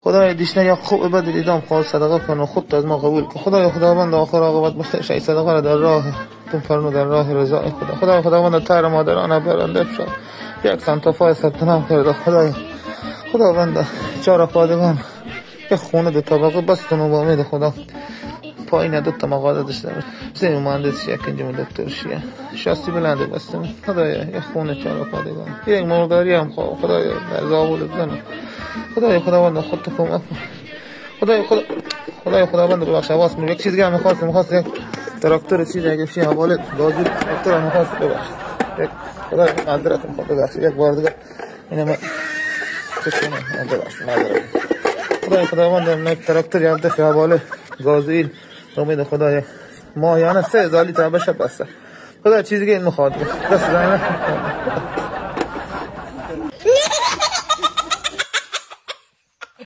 خدای دیشنه یا خوب بد دیدم خواهد صدقه کن و خود از ما قبول کن. خدای خداوند آخر عاقبت بخیر شای صدقه را در راه تون فرمود، در راه رضای خدا. خدای خداوند تر مادران برنده بشد، یک سانتافای ثبت نام کرده. خدای خداوند چهار پادگان یک خونه دو طبقه بستن و با امید خدا پایین دو تا مغازه داشته سه مهندس یک انجام دکتر شیه شاسی بلنده بستن. خدای یک خونه چهار پادگان یک مرغداری هم خدای در زابل بزنه. خدای خداوند خود تو کمک کن. خدای خداوند ببخش. حواس من یک چیز دیگه می‌خواست یک تراکتور چیز اگه چی حواله بازی تراکتور می‌خواست ببخش. یک خدای معذرت می‌خوام ببخش یک بار دیگه اینا من چه کنم ببخش معذرت. خدای خداوند من یک تراکتور یاد دفع حواله گازوئیل امید خدای ماهیانه 3000 لیتر بشه بس. خدای چیز دیگه می‌خواد دست